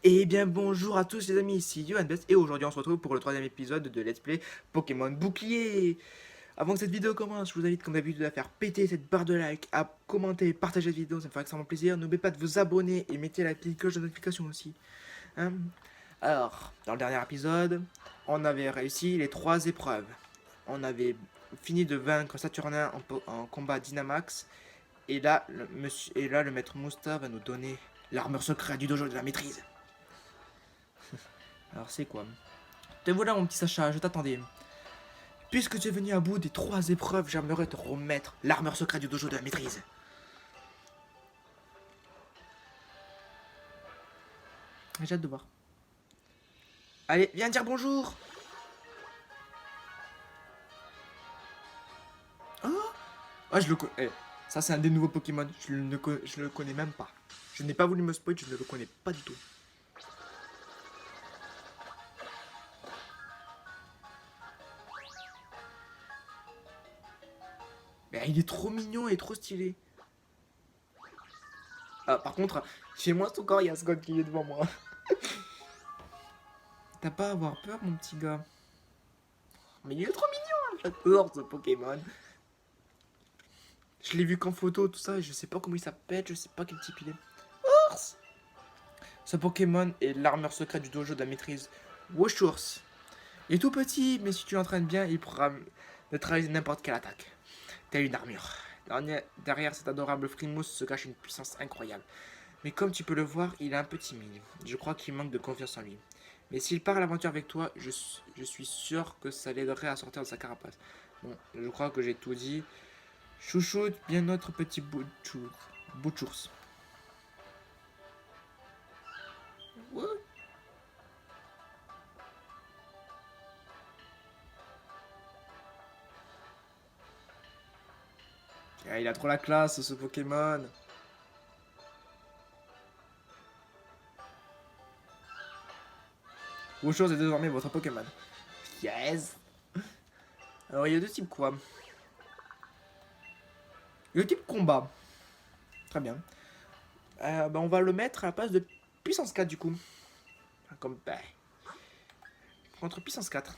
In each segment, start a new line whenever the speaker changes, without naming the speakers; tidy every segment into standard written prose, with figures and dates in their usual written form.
Et bien bonjour à tous les amis, ici YohanBest et aujourd'hui on se retrouve pour le troisième épisode de Let's Play Pokémon Bouclier. Avant que cette vidéo commence, je vous invite comme d'habitude à faire péter cette barre de like, à commenter, partager cette vidéo, ça me ferait extrêmement plaisir. N'oubliez pas de vous abonner et mettez la petite cloche de notification aussi. Hein. Alors, dans le dernier épisode, on avait réussi les 3 épreuves. On avait fini de vaincre Saturnin en combat Dynamax. Et là, le maître Mousta va nous donner l'armure secrète du dojo de la maîtrise. Alors c'est quoi? Te voilà mon petit Sacha, je t'attendais. Puisque tu es venu à bout des 3 épreuves, j'aimerais te remettre l'armure secrète du dojo de la maîtrise. J'ai hâte de voir. Allez, viens dire bonjour. Oh, ah, je le connais. Ça c'est un des nouveaux Pokémon, je le connais même pas. Je n'ai pas voulu me spoiler, je ne le connais pas du tout. Mais il est trop mignon et trop stylé. Ah, par contre, chez moi, tout corps, il y a Scott qui est devant moi. T'as pas à avoir peur, mon petit gars. Mais il est trop mignon, j'adore ce Pokémon. Je l'ai vu qu'en photo, tout ça, et je sais pas comment il s'appelle, je sais pas quel type il est. Ours. Ce Pokémon est l'armure secrète du dojo de la maîtrise Woshurs. Il est tout petit, mais si tu l'entraînes bien, il pourra neutraliser n'importe quelle attaque. Telle une armure. Derrière cet adorable Frimousse se cache une puissance incroyable. Mais comme tu peux le voir, il est un peu timide. Je crois qu'il manque de confiance en lui. Mais s'il part à l'aventure avec toi, je suis sûr que ça l'aiderait à sortir de sa carapace. Bon, je crois que j'ai tout dit. Chouchoute bien notre petit Bouchours. Ouais. Ah, il a trop la classe ce Pokémon. Bouchours est désormais votre Pokémon. Yes. Alors il y a deux types quoi. Il y a le type combat. Très bien. On va le mettre à la place de puissance 4 du coup. Comme contre puissance 4.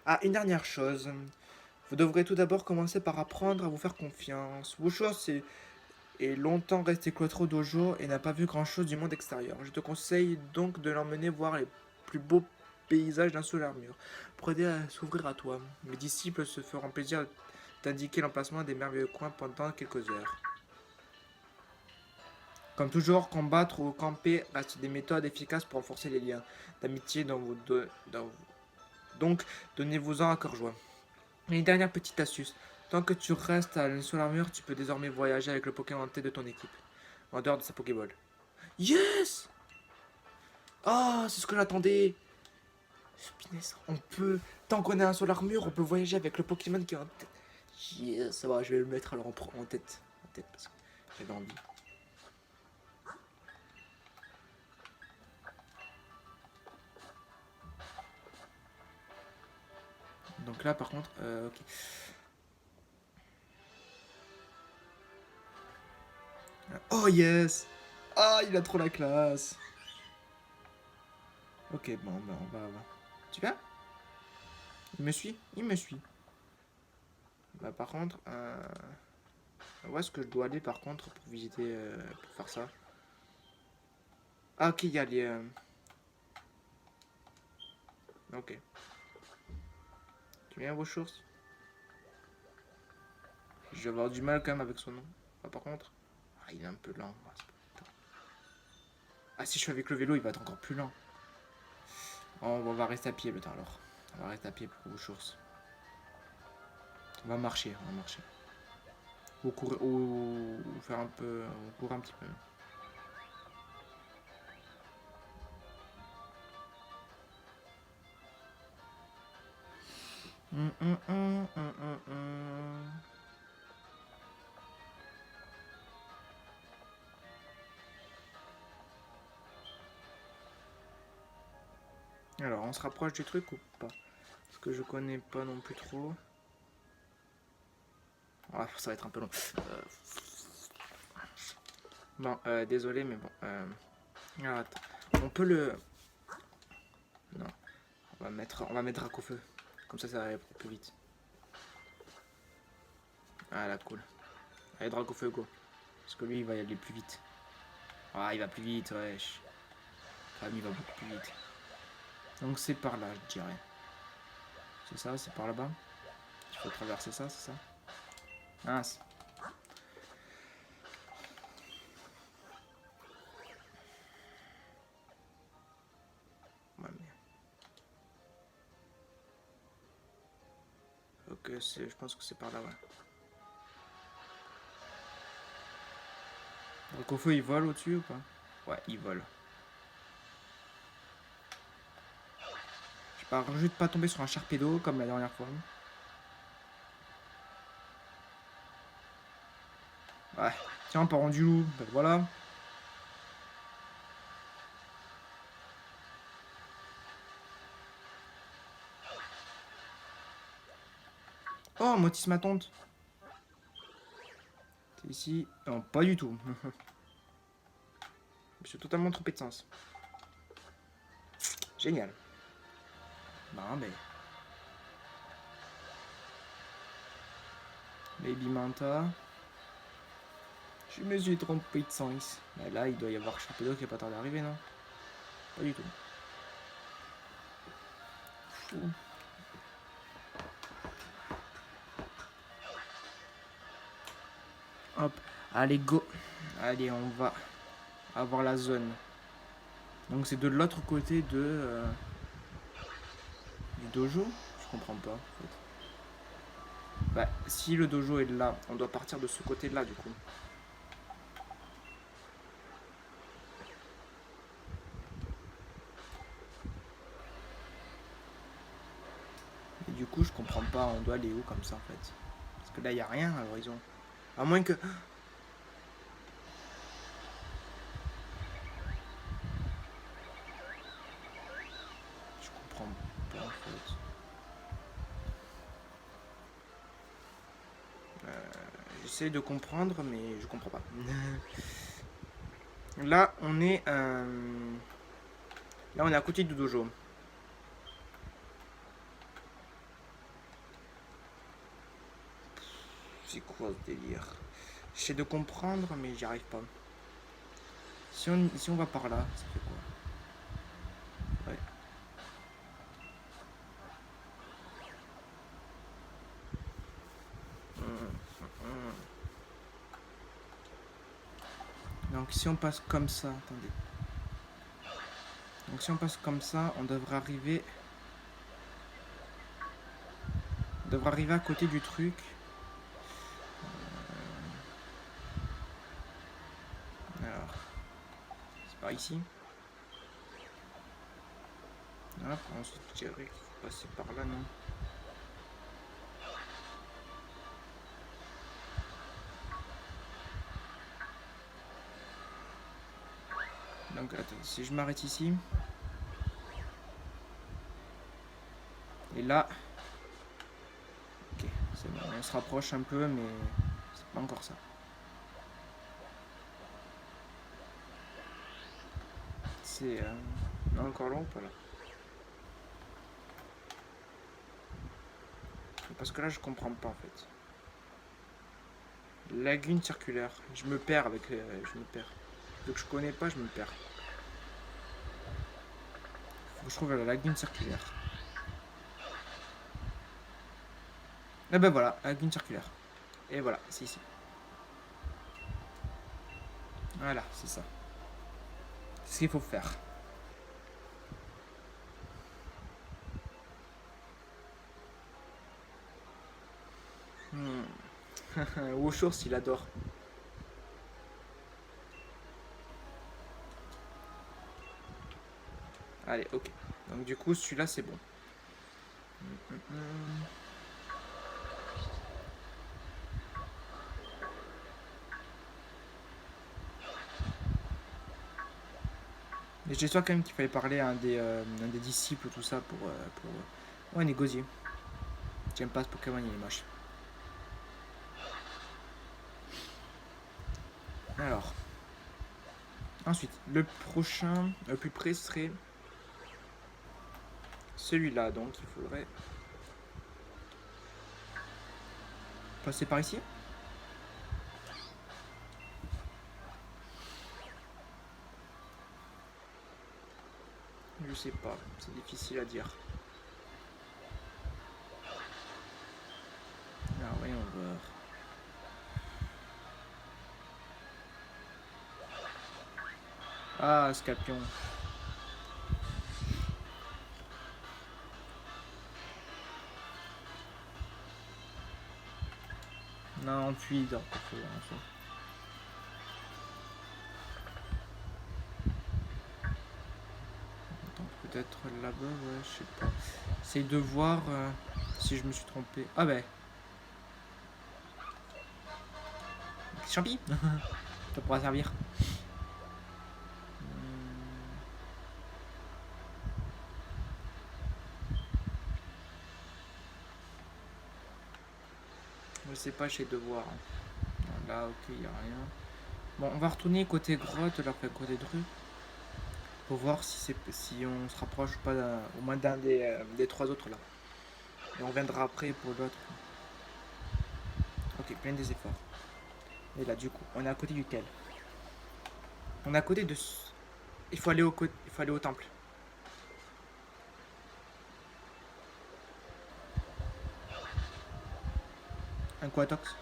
Ah, une dernière chose. Vous devrez tout d'abord commencer par apprendre à vous faire confiance. Bouchours est longtemps resté cloîtré au dojo et n'a pas vu grand chose du monde extérieur. Je te conseille donc de l'emmener voir les plus beaux paysages d'un seul armure, pour aider à s'ouvrir à toi. Mes disciples se feront plaisir d'indiquer l'emplacement des merveilleux coins pendant quelques heures. Comme toujours, combattre ou camper restent des méthodes efficaces pour renforcer les liens d'amitié donc donnez-vous-en à cœur joie. Et une dernière petite astuce. Tant que tu restes à une seule armure, tu peux désormais voyager avec le Pokémon T de ton équipe, en dehors de sa Pokéball. Yes. Ah, c'est ce que j'attendais. Finesse, on peut, tant qu'on est un seul armure, on peut voyager avec le Pokémon qui est en tête. Yes, ça va, je vais le mettre alors en tête. En tête parce que j'avais envie. Donc là, par contre, ok. Oh yes. Ah, il a trop la classe. Ok, bon, bah on va. Tu vas? Il me suit? Il me suit. Bah par contre, où est-ce que je dois aller par contre pour visiter, pour faire ça? Ah ok, il y a les... Ok. Tu viens vos choses? Je vais avoir du mal quand même avec son nom. Ah, par contre... Ah, il est un peu lent. Ah, si je suis avec le vélo, il va être encore plus lent. Oh, on va rester à pied le temps alors. On va rester à pied pour vos choses. On va marcher, on va marcher. Ou courir, ou faire un peu... Ou courir un petit peu. Hum, hum, hum, hum, hum, hum. Alors, on se rapproche du truc ou pas? Parce que je connais pas non plus trop. Ah, ça va être un peu long. Bon, désolé, mais bon. Alors, attends. On peut le... Non. On va mettre Dracofeu. Comme ça va aller plus vite. Voilà, cool. Allez, Dracofeu, go. Parce que lui, il va y aller plus vite. Ah, il va plus vite, wesh. Enfin, il va beaucoup plus vite. Donc c'est par là, je dirais. C'est ça, c'est par là-bas. Il faut traverser ça, c'est ça. Mince. Ouais, mais... Ok, je pense que c'est par là, ouais. Donc au feu, il vole au-dessus ou pas? Ouais, il vole. Je pars juste pas tomber sur un charpédo comme la dernière fois. Ouais. Tiens, parent du loup. Ben voilà. Oh, Motis ma tante. C'est ici. Non, pas du tout. Je suis totalement trompé de sens. Génial. Bah, ben. Baby Manta. Je me suis trompé de sens. Mais là, il doit y avoir Charpedo qui est pas tard d'arriver, non? Pas du tout. Fou. Hop. Allez, go. Allez, on va avoir la zone. Donc c'est de l'autre côté du dojo. Je comprends pas, en fait. Bah, si le dojo est là, on doit partir de ce côté-là, du coup. Et du coup, je comprends pas, on doit aller où comme ça, en fait. Parce que là, il n'y a rien à l'horizon. À moins que... Je comprends pas, en fait. J'essaie de comprendre, mais je comprends pas. Là, on est... Là, on est à côté du dojo. C'est quoi ce délire? J'essaie de comprendre, mais j'y arrive pas. Si on va par là, ça fait quoi? Ouais. Donc si on passe comme ça, attendez. Donc si on passe comme ça, on devrait arriver... On devrait arriver à côté du truc. Alors, c'est par ici. Hop, ensuite je dirais qu'il faut passer par là, non? Donc attends, si je m'arrête ici. Et là... Ok, c'est bon, on se rapproche un peu, mais c'est pas encore ça. C'est encore long ou pas là? Parce que là je comprends pas en fait. Lagune circulaire. Je me perds avec... je me perds. Donc je connais pas, je me perds. Faut que je trouve la lagune circulaire. Et ben voilà, lagune circulaire. Et voilà, c'est ici. Voilà, c'est ça. C'est ce qu'il faut faire. Woshurs, il adore. Allez, ok. Donc du coup, celui-là, c'est bon. Mais j'espère quand même qu'il fallait parler à un des disciples, tout ça, pour... Ouais, négocier. J'aime pas ce Pokémon, il est moche. Alors. Ensuite, le prochain, le plus près serait celui-là. Donc il faudrait passer par ici. Je sais pas, c'est difficile à dire. Ah voyons voir. Ah, Scapion. Non, puis donc, peut-être là-bas, ouais, je sais pas. C'est de voir si je me suis trompé. Ah ben. Champi. Ça pourra servir. Je sais pas, j'ai de voir. Là, ok, il n'y a rien. Bon, on va retourner côté grotte, là, après côté de rue. Pour voir si on se rapproche ou pas au moins d'un des trois autres là. Et on reviendra après pour l'autre. Ok, plein des efforts. Et là, du coup, on est à côté duquel? On est à côté de... Il faut aller au temple. Un Quatox.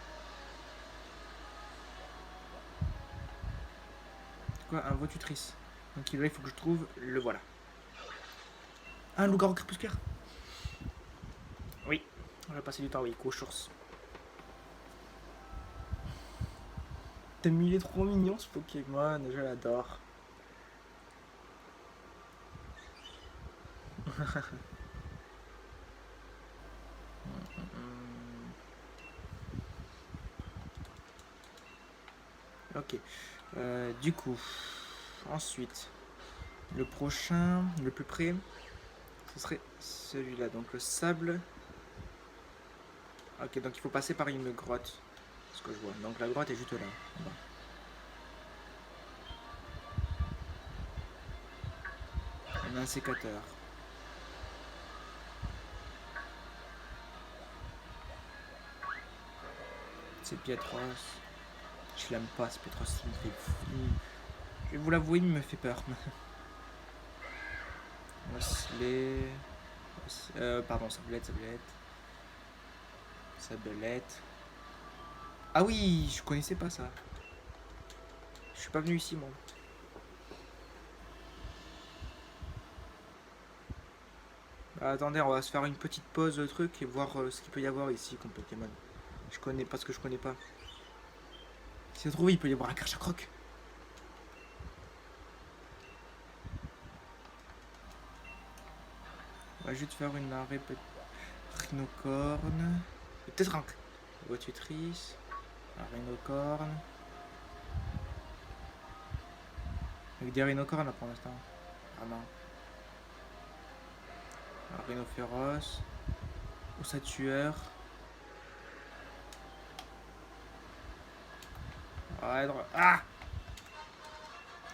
Quoi? Un Votutrice. Donc là, il faut que je trouve... Le voilà. Un loup-garou crépusculaire. Oui. On va passer du temps, oui. Cochours. Il est trop mignon ce Pokémon. Je l'adore. Ok. Du coup, ensuite, le prochain, le plus près, ce serait celui-là. Donc le sable. Ok, donc il faut passer par une grotte. Ce que je vois. Donc la grotte est juste là. En bas. Un sécateur. C'est Pietros. Je l'aime pas, ce Pietros. Il me fait... Je vais vous l'avouer, il me fait peur. Wesley... pardon, Sablette. Ah oui, je connaissais pas ça. Je suis pas venu ici, moi. Bah, attendez, on va se faire une petite pause de truc et voir ce qu'il peut y avoir ici comme Pokémon. Je connais pas ce que je connais pas. Si ça se trouve, il peut y avoir un Karchakroc. On va juste faire une arrêt Rhinocorne. Peut-être un Votutrice. Un Rhinocorne. Avec des Rhinocornes là pour l'instant. Ah non. Un Rhinophéros. Ossatueur. Ah,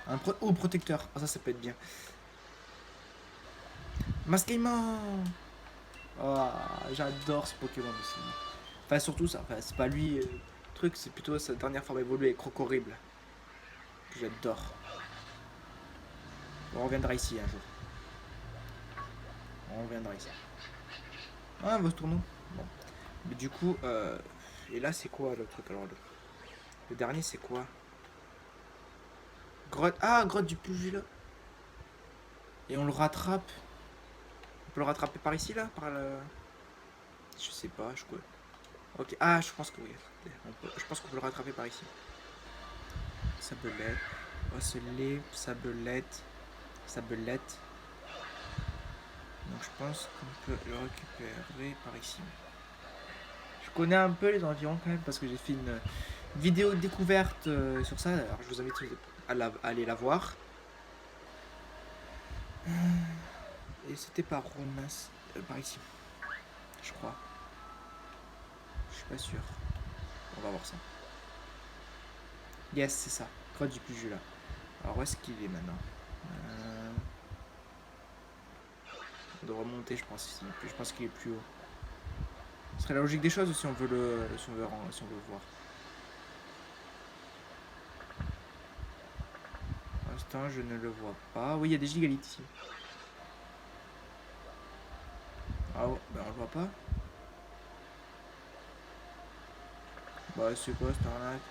un protecteur. Ah, ça peut être bien. Masquement. Oh, j'adore ce Pokémon aussi. Enfin, surtout ça. Enfin, c'est pas lui. Truc, c'est plutôt sa dernière forme évoluée, Crocorrible. Que j'adore. On reviendra ici un jour. On reviendra ici. Ah, un Vostournou. Bon. Mais du coup, et là, c'est quoi le truc alors le dernier, c'est quoi? Grotte. Ah, grotte du Pugila. Et on le rattrape. On peut le rattraper par ici, là? Par le... Je sais pas, je crois. Ok, ah, je pense que oui. Je pense qu'on peut le rattraper par ici. Sabelette. Osselet, Sabelette. Donc je pense qu'on peut le récupérer par ici. Je connais un peu les environs quand même parce que j'ai fait une vidéo de découverte sur ça. Alors je vous invite à aller la voir. Et c'était par Romas, par ici, je crois. Je suis pas sûr. On va voir ça. Yes, c'est ça. Grotte du Pugila. Alors où est-ce qu'il est maintenant? On doit remonter, je pense, ici. Je pense qu'il est plus haut. Ce serait la logique des choses si on veut si on veut voir. Pour l'instant, je ne le vois pas. Oui, il y a des gigalites ici. Ah ouais, ben on le voit pas. Bah, c'est quoi cette arnaque?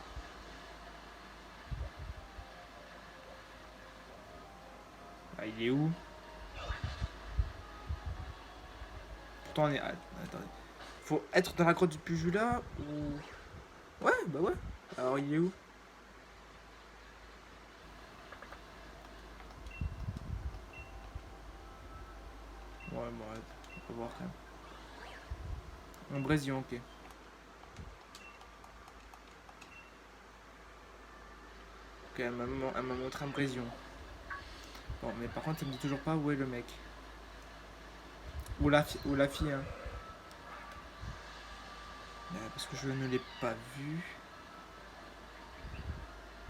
Ah, il est où? Pourtant, on est. Ah, attendez. Faut être dans la grotte du Pujula ou. Ouais, bah ouais. Alors, il est où? Ouais, bon, ouais. On va voir quand même. En Brésil, ok. Ok, elle m'a montré un Brésil. Bon, mais par contre, ça me dit toujours pas où est le mec. Ou la fille, hein. Parce que je ne l'ai pas vu.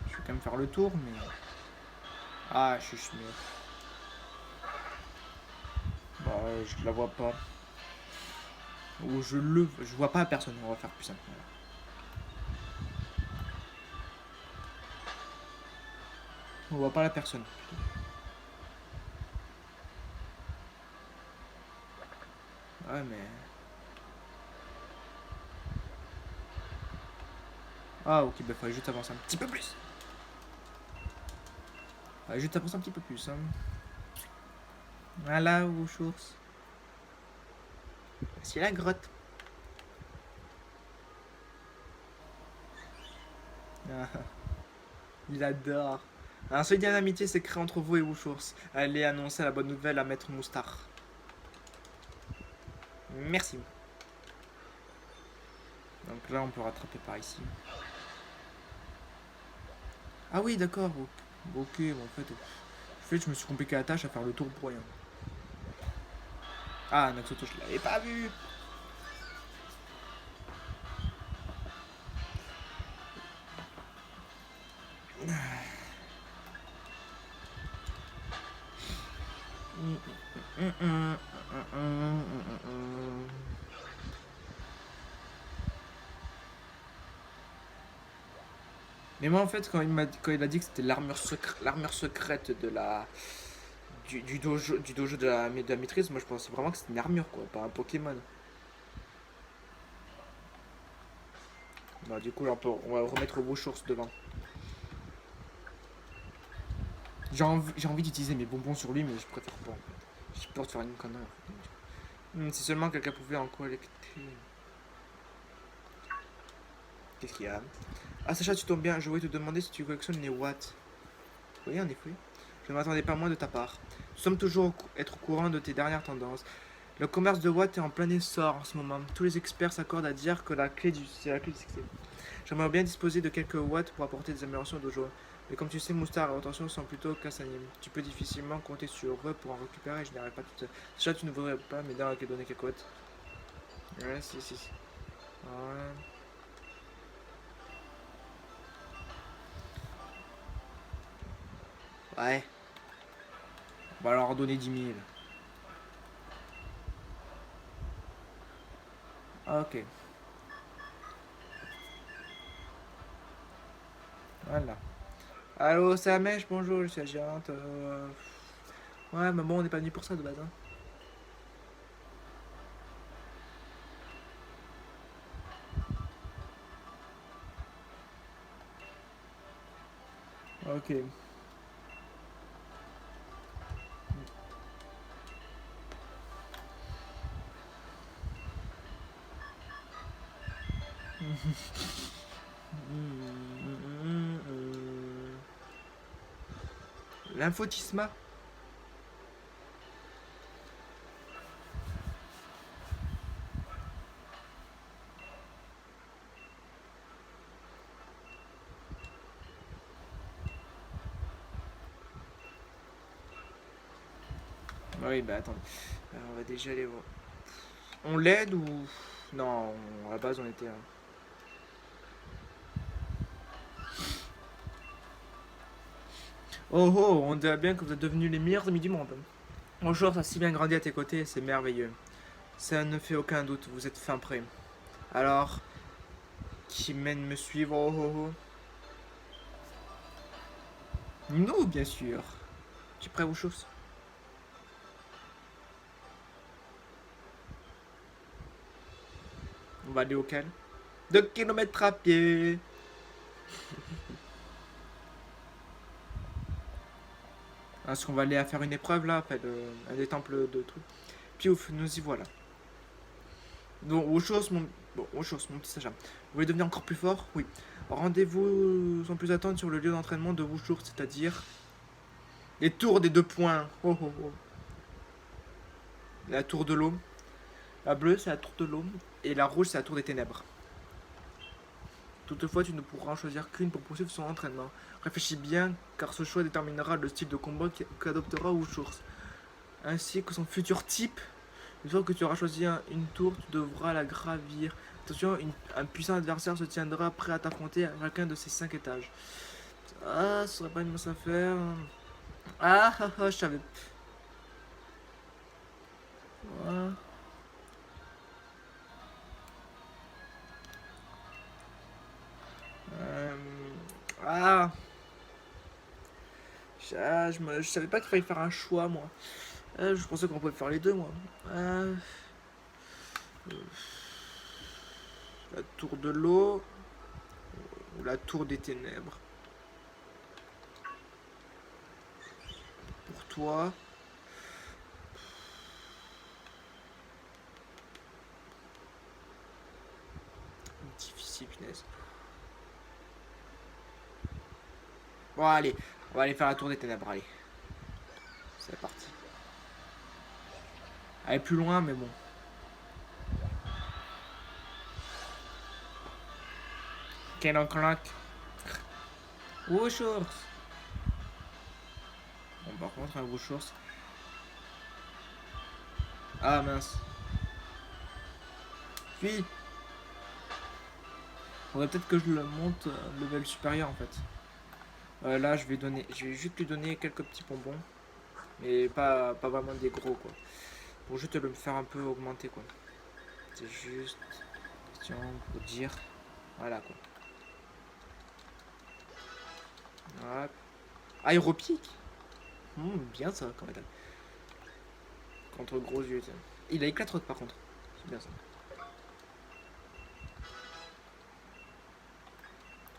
Je vais quand même faire le tour, mais. Ah, je suis mieux. Bah, je la vois pas. Ou je vois pas personne. On va faire plus simple. Voilà. On voit pas la personne. Ouais, mais. Ah, ok, bah, faudrait juste avancer un petit peu plus. Faudrait juste avancer un petit peu plus, hein. Voilà, où source. C'est la grotte. Ah, il adore. Un seul lien d'amitié s'est créé entre vous et Wushours. Allez annoncer la bonne nouvelle à Maître Moustar. Merci. Donc là, on peut rattraper par ici. Ah oui, d'accord. Ok, bon, en fait, je me suis compliqué la tâche à faire le tour pour rien. Ah, Naxoto, je l'avais pas vu. Mais moi, en fait, quand il a dit que c'était l'armure secrète de la du dojo de la maîtrise, moi je pensais vraiment que c'était une armure, quoi, pas un Pokémon. Bah, du coup, là, on va remettre vos sources devant. J'ai envie d'utiliser mes bonbons sur lui, mais je préfère pas, en fait. J'ai peur de faire une connerie. Si seulement quelqu'un pouvait en collecter. Qu'est-ce qu'il y a? Ah, Sacha, tu tombes bien. Je voulais te demander si tu collectionnes les watts. Oui, en effet. Je ne m'attendais pas moins de ta part. Nous sommes toujours être au courant de tes dernières tendances. Le commerce de watts est en plein essor en ce moment. Tous les experts s'accordent à dire que c'est la clé du succès. J'aimerais bien disposer de quelques watts pour apporter des améliorations au dojo. Mais comme tu sais, Moustar et Attention sont plutôt Kassanim. Tu peux difficilement compter sur eux pour en récupérer. Je n'irai pas tout seul. Sacha, tu ne voudrais pas m'aider à donner quelques watts? Ouais, si. Ouais. Ouais. On va leur donner 10 000. Ok. Voilà. Allô, c'est Amèche, bonjour, je suis la gérante. Ouais, mais bon, on n'est pas venu pour ça de base, hein. Ok. L'infotisma. Oui, bah attends. On va déjà aller voir. On l'aide ou. Non, à la base on était. Oh oh, on dirait bien que vous êtes devenus les meilleurs amis du monde. Bonjour, a si bien grandi à tes côtés, c'est merveilleux. Ça ne fait aucun doute, vous êtes fin prêt. Alors, qui mène me suivre, oh oh oh. Nous, bien sûr. Tu es prêt, Wuchos? On va aller au calme. 2 kilomètres à pied. Est-ce qu'on va aller à faire une épreuve là, après un des temples de trucs. Puis ouf, nous y voilà. Donc, mon petit Sacha. Vous voulez devenir encore plus fort? Oui. Rendez-vous sans plus attendre sur le lieu d'entraînement de Wuchos, c'est-à-dire les tours des 2 points. Oh oh oh. La tour de l'eau. La bleue, c'est la tour de l'eau. Et la rouge, c'est la tour des ténèbres. Toutefois, tu ne pourras en choisir qu'une pour poursuivre son entraînement. Réfléchis bien, car ce choix déterminera le style de combat qu'adoptera Wuchos, ainsi que son futur type. Une fois que tu auras choisi une tour, tu devras la gravir. Attention, un puissant adversaire se tiendra prêt à t'affronter à chacun de ces 5 étages. Ah, ce serait pas une mince affaire. Ah, ah, ah, je savais. Ah. Euh, ah. Je savais pas qu'il fallait faire un choix, moi. Je pensais qu'on pouvait faire les deux, moi. La tour de l'eau ou la tour des ténèbres. Pour toi. Difficile, punaise. Bon, allez. On va aller faire la tour des ténèbres, allez. C'est parti. Aller plus loin, mais bon. Quel clock. Wuchos. Bon, par contre, un Wuchos. Ah mince. Puis. Faudrait peut-être que je le monte un level supérieur en fait. Là, je vais juste lui donner quelques petits bonbons. Mais pas vraiment des gros quoi. Pour juste le faire un peu augmenter quoi. C'est juste question pour dire. Voilà quoi. Hop. Aéropique. Bien ça quand même. Contre gros yeux. Tiens. Il a éclate par contre. C'est bien ça.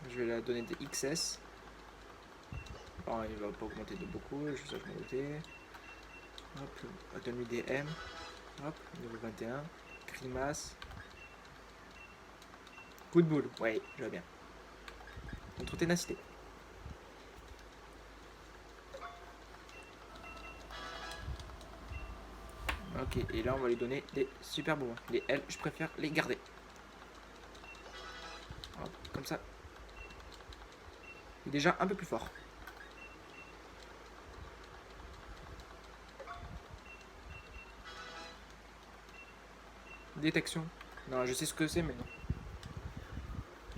Je vais la donner des XS. Oh, il va pas augmenter de beaucoup. Je vais augmenter. Hop. Donne-lui des M. Hop. Niveau 21. Grimace. Coup de boule. Ouais, je vais bien. Contre ténacité. Ok, et là on va lui donner des super beaux. Les L, je préfère les garder. Hop, comme ça. Il est déjà un peu plus fort. Détection. Non, je sais ce que c'est, mais non.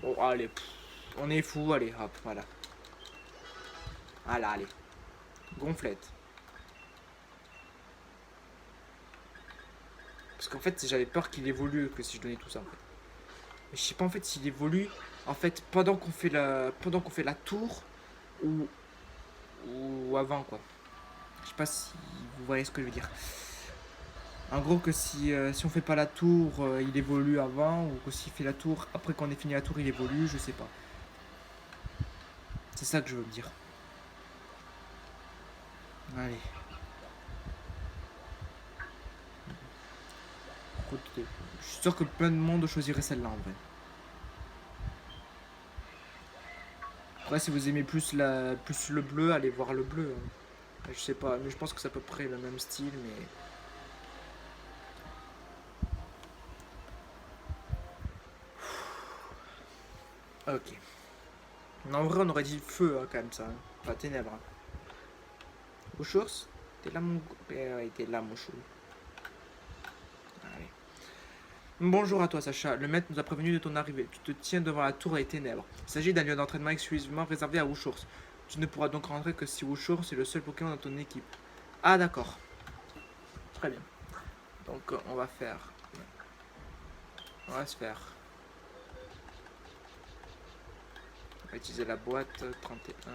Bon, allez. On est fou, allez, hop, voilà. Voilà, allez. Gonflette. Parce qu'en fait, j'avais peur qu'il évolue que si je donnais tout ça. En fait. Mais je sais pas en fait s'il évolue. En fait, pendant qu'on fait la tour ou avant quoi. Je sais pas si vous voyez ce que je veux dire. En gros que si on fait pas la tour, il évolue avant ou que s'il fait la tour après qu'on ait fini la tour, il évolue, je sais pas. C'est ça que je veux me dire. Allez. Je suis sûr que plein de monde choisirait celle-là en vrai. Après, si vous aimez plus le bleu, allez voir le bleu. Hein. Je sais pas, mais je pense que c'est à peu près le même style, mais. Ok. En vrai, on aurait dit feu, hein, quand même, ça. Hein. Pas ténèbres. Hein. Wuchos, t'es là, mon. Ouais, t'es là, mon chou. Allez. Bonjour à toi, Sacha. Le maître nous a prévenu de ton arrivée. Tu te tiens devant la tour des ténèbres. Il s'agit d'un lieu d'entraînement exclusivement réservé à Wuchos. Tu ne pourras donc rentrer que si Wushours est le seul Pokémon dans ton équipe. Ah d'accord. Très bien. Donc on va faire... On va se faire... On va utiliser la boîte 31.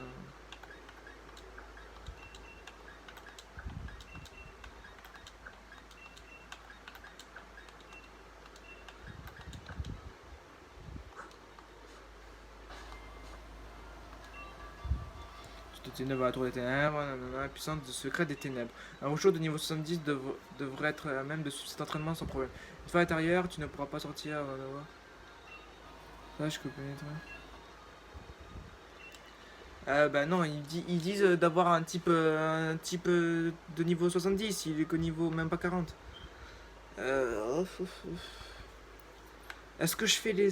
De ténèbres à la tour des ténèbres, nanana, puissance de secret des ténèbres. Un Wushours de niveau 70 devrait être à même de suivre cet entraînement sans problème. Une fois à l'intérieur, tu ne pourras pas sortir. Là, je peux pénétrer. Bah non, ils disent d'avoir un type de niveau 70, il est qu'au niveau même pas 40. Est-ce que je fais les...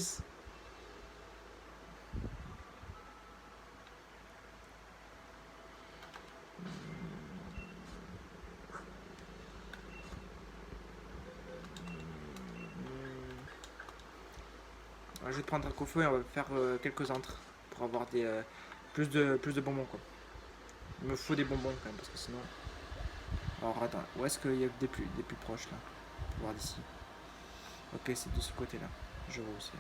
Je vais prendre un Dracofeu et on va faire quelques entres pour avoir des plus de bonbons quoi. Il me faut des bonbons quand même parce que sinon... Alors attends, où est-ce qu'il y a des plus proches là? Pour voir d'ici. Ok, c'est de ce côté là. Je vois aussi.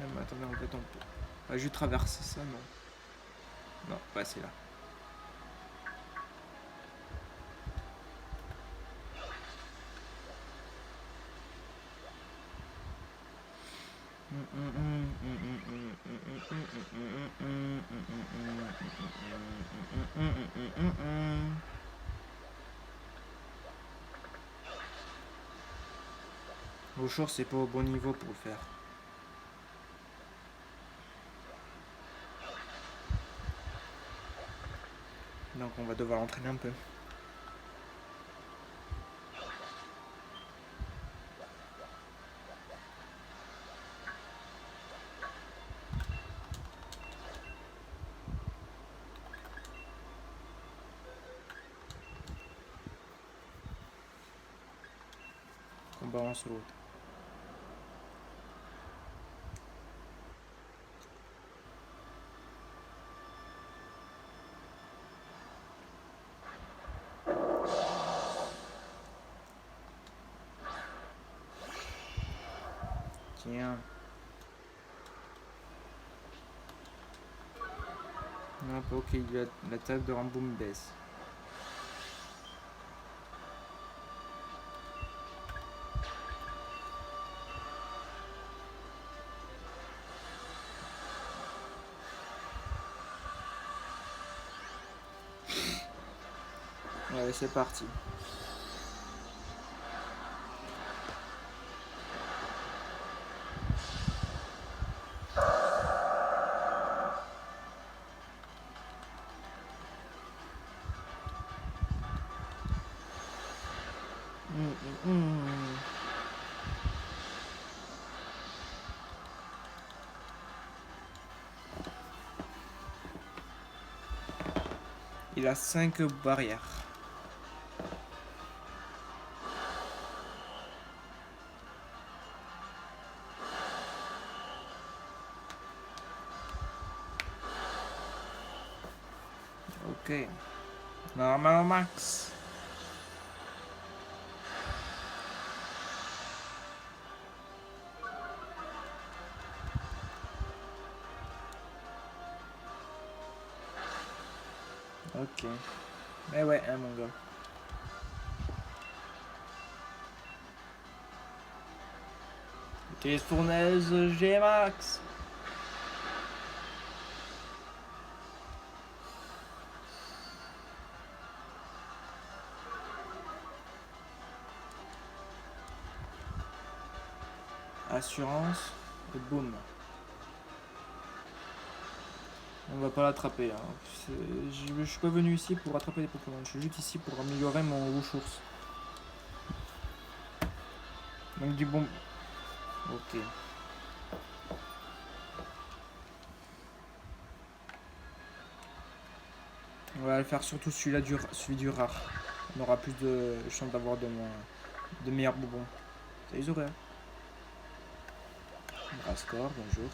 Non mais attendez, en fait on peut... Ouais, je traverse ça, non. Non, pas c'est là. Wushours c'est pas au bon niveau pour le faire. Donc on va devoir l'entraîner un peu. Combat en solo. Tiens. Non, pas ok, l'attaque de Ramboum baisse. Allez, c'est parti. Il a 5 barrières. Ok. Normal max. Ok. Eh ouais, hein, mon gars. Utilise fournaise G-Max. Assurance. Et boum. On va pas l'attraper. Hein. Je suis pas venu ici pour attraper des Pokémon. Je suis juste ici pour améliorer mon Wushours. Donc du bon. Ok. On va le faire surtout celui du rare. On aura plus de chance d'avoir de moins. de meilleurs bonbons. Ça les aurait. Brascore, bonjour.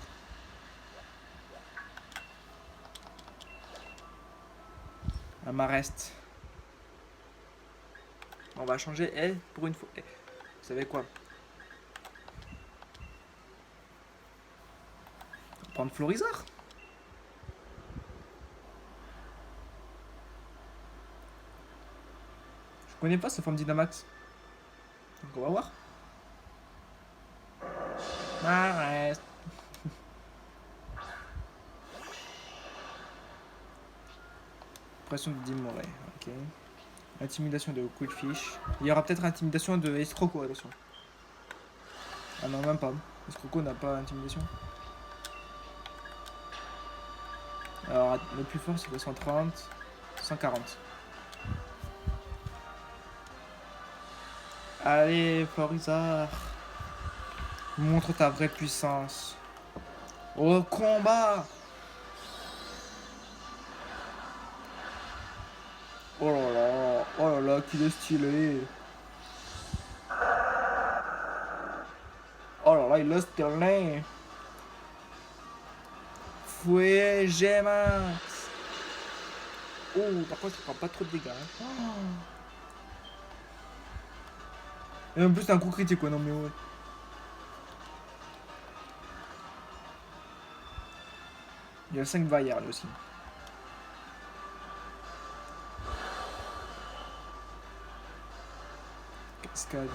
Un Marest. On va changer elle pour une fois. Vous savez quoi? On va prendre Florizard. Je connais pas sa forme Dynamax. Donc on va voir. Marest. Pression de Dimoré, ok. Intimidation de Quillfish. Il y aura peut-être intimidation de Escroco, attention. Ah non, même pas. Escroco n'a pas intimidation. Alors, le plus fort, c'est le 130, 140. Allez, Florizard. Montre ta vraie puissance. Au combat! Oh là là, qu'il est stylé. Oh là là, il est stylé. Fouet, G-Max. Oh, par contre, il prend pas trop de dégâts. Hein. Et en plus, c'est un coup critique, quoi. Non, mais ouais. Il y a 5 vaillères, là aussi. Cascade.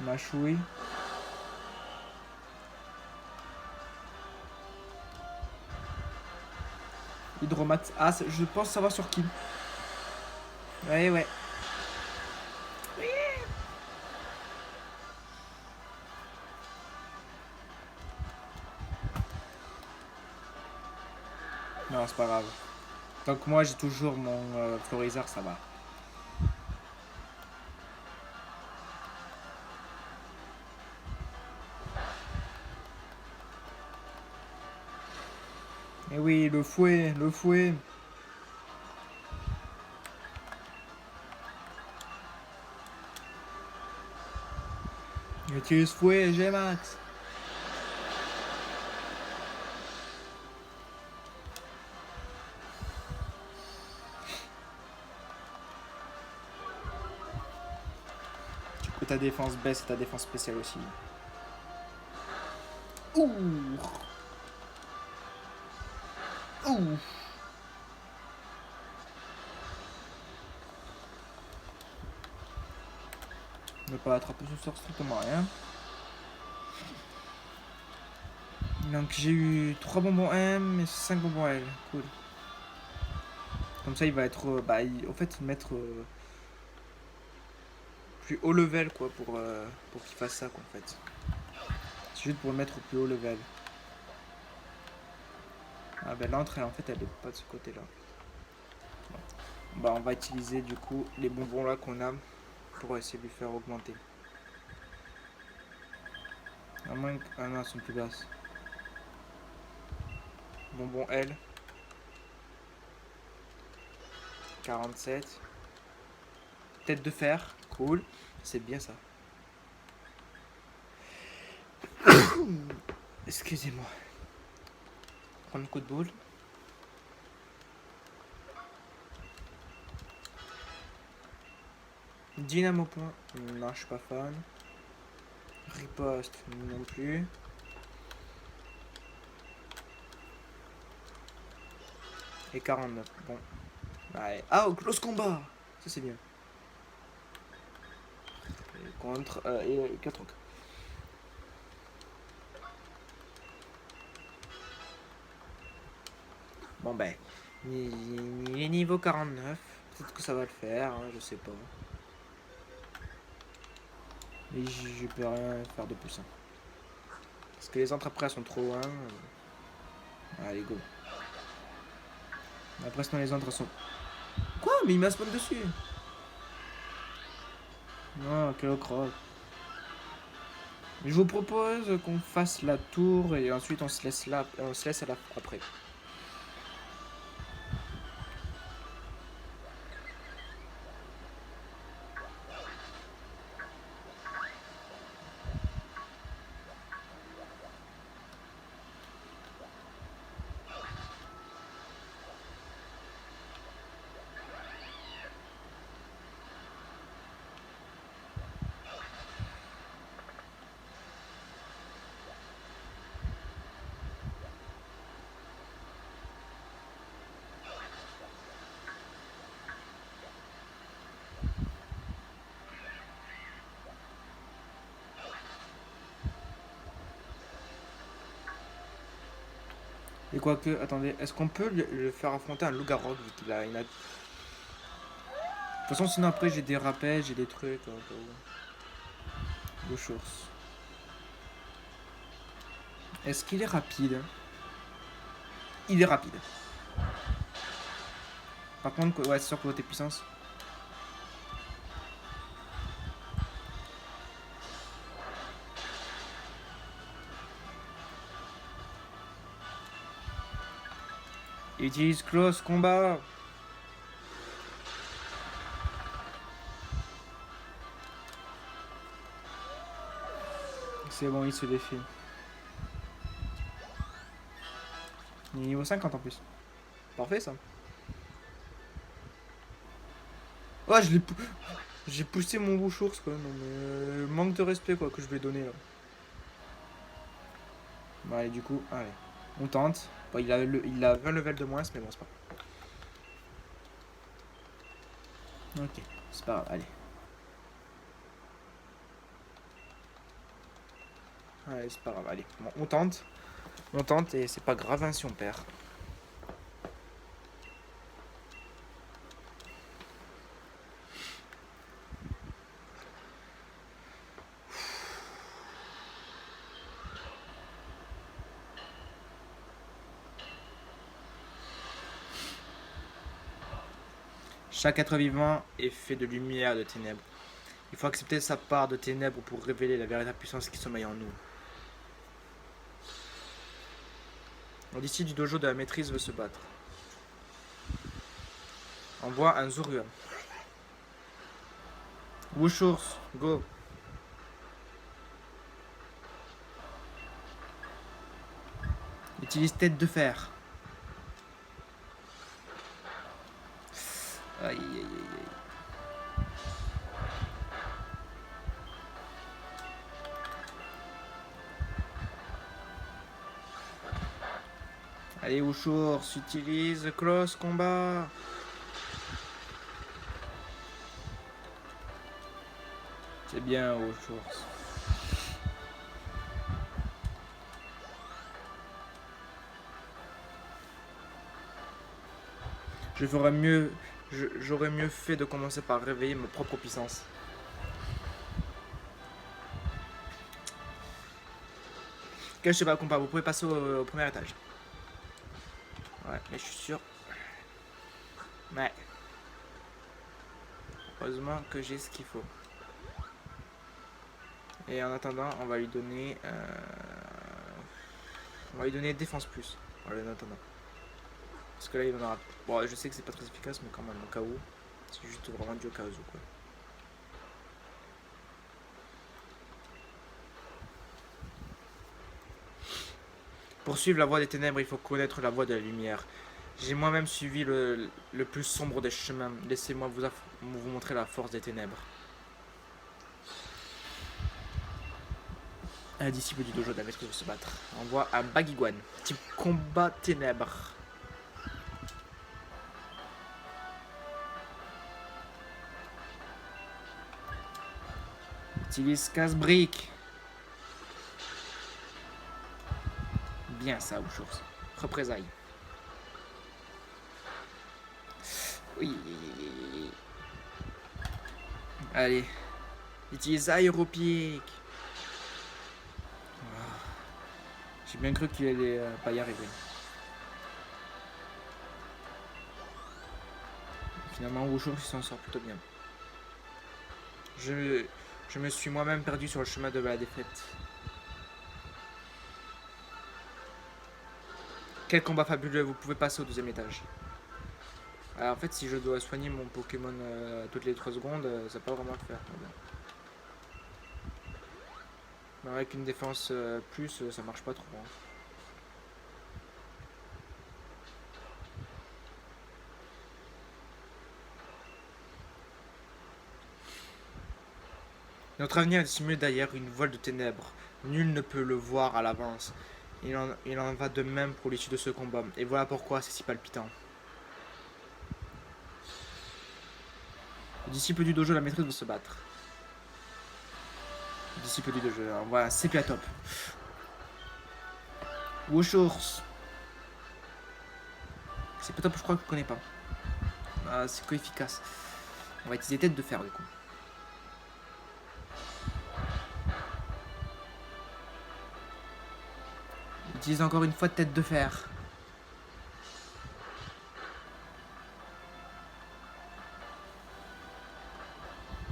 Machouille. Hydromax. Ah, je pense savoir sur qui. Ouais, ouais. Non, c'est pas grave. Tant que moi j'ai toujours mon Florizard, ça va. Eh oui, le fouet, le fouet. J'utilise fouet, G-Max. Du coup, ta défense baisse et ta défense spéciale aussi. Ouh. Ouh. Ne pas attraper ce sort strictement rien. Donc j'ai eu 3 bonbons M et 5 bonbons L. Cool. Comme ça il va être... en fait mettre plus haut level quoi pour qu'il fasse ça quoi en fait. C'est juste pour le mettre au plus haut level. Ah ben l'entrée en fait elle est pas de ce côté là. Bon. Bah on va utiliser du coup les bonbons là qu'on a pour essayer de lui faire augmenter. À moins que... Ah non elles sont plus basses. Bonbon L. 47. Tête de fer. Cool. C'est bien ça. Excusez-moi. Prendre le coup de boule. Dynamo point. Non, je suis pas fan. Riposte non plus. Et 49. Bon. Allez. Ah, oh, close combat. Ça c'est bien. Et contre. Et 4 autres. Bon ben. Il est niveau 49. Peut-être que ça va le faire, hein, je sais pas. Mais je peux rien faire de plus. Hein. Parce que les autres après sont trop loin. Allez, go. Après, sinon les autres sont. Quoi? Mais il m'a spawn dessus. Non, quel croc. Je vous propose qu'on fasse la tour et ensuite on se laisse là, on se laisse à la après. Et quoique, attendez, est-ce qu'on peut le faire affronter un loup-garou vu qu'il a une... De toute façon, sinon après j'ai des rappels, j'ai des trucs. Louchours. Est-ce qu'il est rapide? Il est rapide. Par contre, ouais, c'est sûr que côté puissance. Il utilise close combat. C'est bon, il se défie. Il est niveau 50 en plus. Parfait ça. Oh, j'ai poussé mon bouchours quoi. Non mais manque de respect quoi que je vais donner là. Bon allez du coup, allez. On tente. Bon, il a 20 levels de moins, mais bon c'est pas grave. Ok, c'est pas grave, allez. Allez, c'est pas grave, allez. Bon, on tente. On tente et c'est pas grave hein, si on perd. Chaque être vivant est fait de lumière et de ténèbres. Il faut accepter sa part de ténèbres pour révéler la véritable puissance qui sommeille en nous. D'ici du dojo de la maîtrise veut se battre. Envoie un Zurua. Wushours, go. Utilise tête de fer. Aïe aïe aïe aïe. Allez Wushours, utilise close combat. C'est bien Wushours. J'aurais mieux fait de commencer par réveiller ma propre puissance. Ok, je sais pas combat, vous pouvez passer au premier étage. Ouais, mais je suis sûr. Ouais. Heureusement que j'ai ce qu'il faut. Et en attendant, on va lui donner... On va lui donner défense plus. Voilà, en attendant. Parce que là, il en aura... Bon, je sais que c'est pas très efficace, mais quand même, au cas où. C'est juste vraiment du au cas où, quoi. Pour suivre la voie des ténèbres, il faut connaître la voie de la lumière. J'ai moi-même suivi le plus sombre des chemins. Laissez-moi vous montrer la force des ténèbres. Un disciple du dojo de la maîtrise veut se battre. Envoie un Bagiguan. Type combat ténèbres. Utilise casse-brique. Bien ça, Wushours. Représailles. Oui. Allez. Utilise aéropique. J'ai bien cru qu'il allait pas y arriver. Finalement, Wushours s'en sort plutôt bien. Je me suis moi-même perdu sur le chemin de la défaite. Quel combat fabuleux, vous pouvez passer au deuxième étage. Alors, en fait, si je dois soigner mon Pokémon toutes les 3 secondes, ça va pas vraiment le faire. Mais avec une défense plus, ça marche pas trop. Hein. Notre avenir est dissimulé derrière une voile de ténèbres. Nul ne peut le voir à l'avance. Il en va de même pour l'issue de ce combat. Et voilà pourquoi c'est si palpitant. Le disciple du dojo, la maîtrise veut se battre. Le disciple du dojo, on voit un sépia top. Wushours. C'est pas top, je crois que je connais pas. Ah, c'est efficace. On va utiliser tête de fer du coup. Utilise encore une fois tête de fer.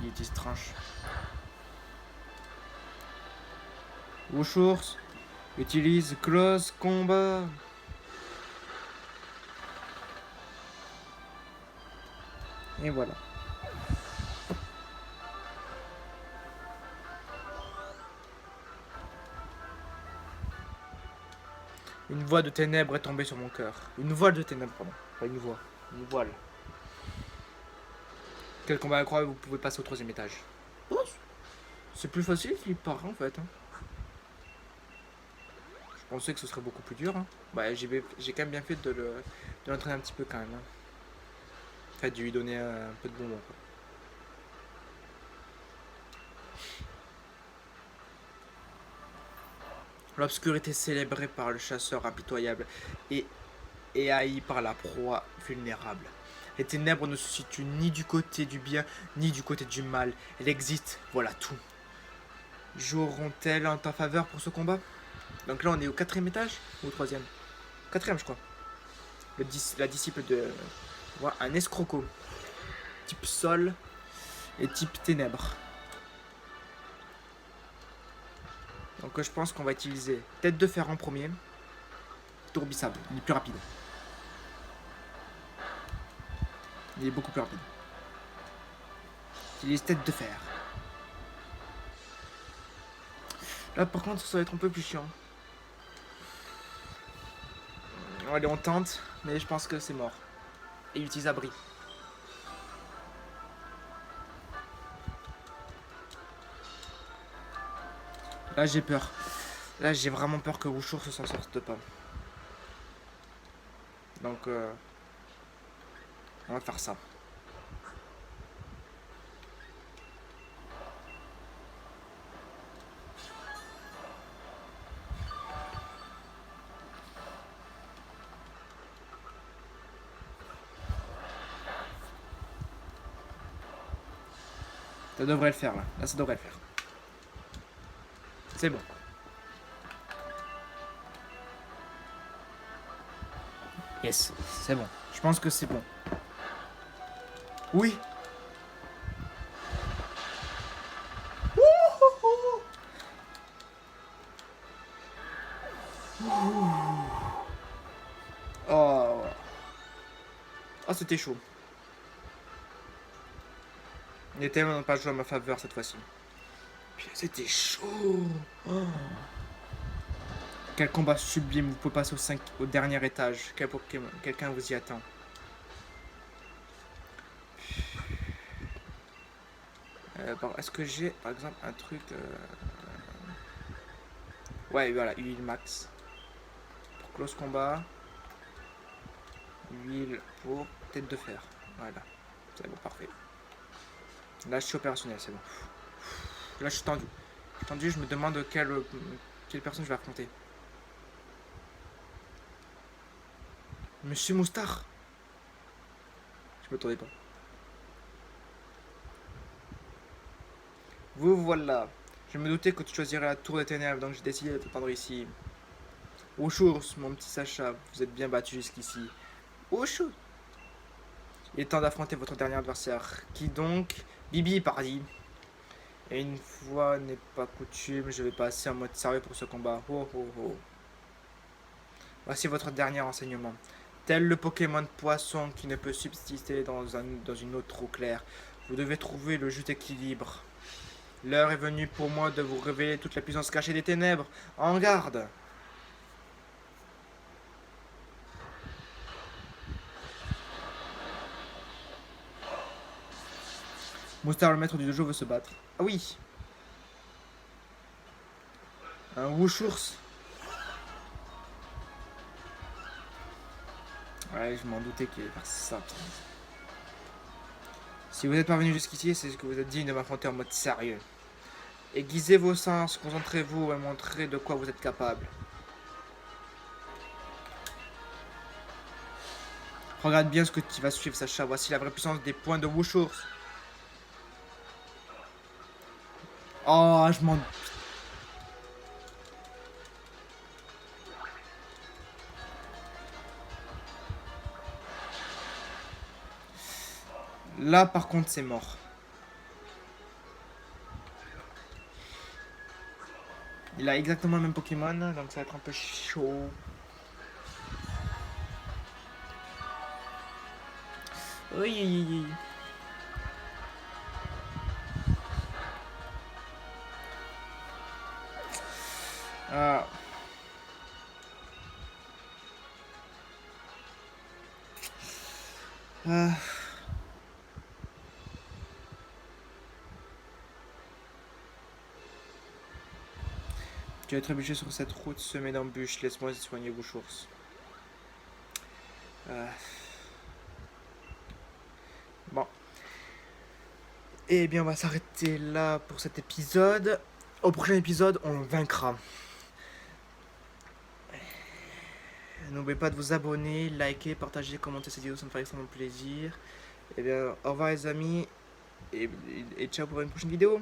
Il utilise tranche. Ressources. Utilise close combat. Et voilà. Une voile de ténèbres est tombée sur mon cœur. Une voile de ténèbres, pardon. Pas une voix. Une voile. Quel combat incroyable, vous pouvez passer au 3e étage. Oh, c'est plus facile qu'il paraît en fait. Hein. Je pensais que ce serait beaucoup plus dur. Hein. Bah, j'ai quand même bien fait de l'entraîner un petit peu quand même. Hein. En fait, de lui donner un peu de bonbons. Quoi. L'obscurité célébrée par le chasseur impitoyable et haï par la proie vulnérable. Les ténèbres ne se situent ni du côté du bien, ni du côté du mal. Elles existent, voilà tout. Joueront-elles en ta faveur pour ce combat? Donc là, on est au 4e étage ou au 3e? 4e, je crois. La disciple de... Voilà, un escroco. Type sol et type ténèbres. Donc je pense qu'on va utiliser tête de fer en premier. Tourbissable, il est plus rapide. Il est beaucoup plus rapide. Utilise tête de fer. Là par contre ça va être un peu plus chiant. Allez on tente, mais je pense que c'est mort. Et il utilise abri. Là j'ai peur. Là j'ai vraiment peur que Wushour se s'en sorte pas. Donc on va faire ça. Ça devrait le faire là. Là ça devrait le faire. C'est bon. Yes, c'est bon. Je pense que c'est bon. Oui. Oh. Oh, c'était chaud. Il était tellement pas joué à ma faveur cette fois-ci. C'était chaud. Oh. Quel combat sublime. Vous pouvez passer au dernier étage. Quelqu'un vous y attend. Est-ce que j'ai par exemple un truc Ouais voilà, huile max. Pour close combat. Huile pour tête de fer. Voilà. C'est bon, parfait. Là je suis opérationnel, c'est bon. Là je suis tendu. Je me demande quelle personne je vais affronter. Monsieur Moustar. Je m'attendais pas. Vous voilà. Je me doutais que tu choisirais la tour des ténèbres, donc j'ai décidé de t'attendre ici. Wushour, mon petit Sacha, vous êtes bien battu jusqu'ici. Wushour. Il est temps d'affronter votre dernier adversaire. Qui donc? Bibi, pardi. Et une fois n'est pas coutume, je vais passer en mode sérieux pour ce combat. Oh oh oh. Voici votre dernier enseignement. Tel le Pokémon poisson qui ne peut subsister dans une eau trop claire, vous devez trouver le juste équilibre. L'heure est venue pour moi de vous révéler toute la puissance cachée des ténèbres. En garde! Moustar, le maître du dojo, veut se battre. Ah oui! Un Wushour. Ouais, je m'en doutais qu'il allait faire ça. Putain. Si vous êtes parvenu jusqu'ici, c'est ce que vous êtes digne de m'affronter en mode sérieux. Aiguisez vos sens, concentrez-vous et montrez de quoi vous êtes capable. Regarde bien ce que tu vas suivre, Sacha. Voici la vraie puissance des points de Wushours. Oh, je m'en... Là, par contre, c'est mort. Il a exactement le même Pokémon, donc ça va être un peu chaud. Oui, oui, oui. Ah. Ah. Tu vas être trébucher sur cette route semée d'embûches. Laisse-moi soigner vos sources. Bon. Eh bien, on va s'arrêter là pour cet épisode. Au prochain épisode, on vaincra. N'oubliez pas de vous abonner, liker, partager, commenter cette vidéo, ça me ferait extrêmement plaisir. Eh bien, au revoir les amis, et ciao pour une prochaine vidéo.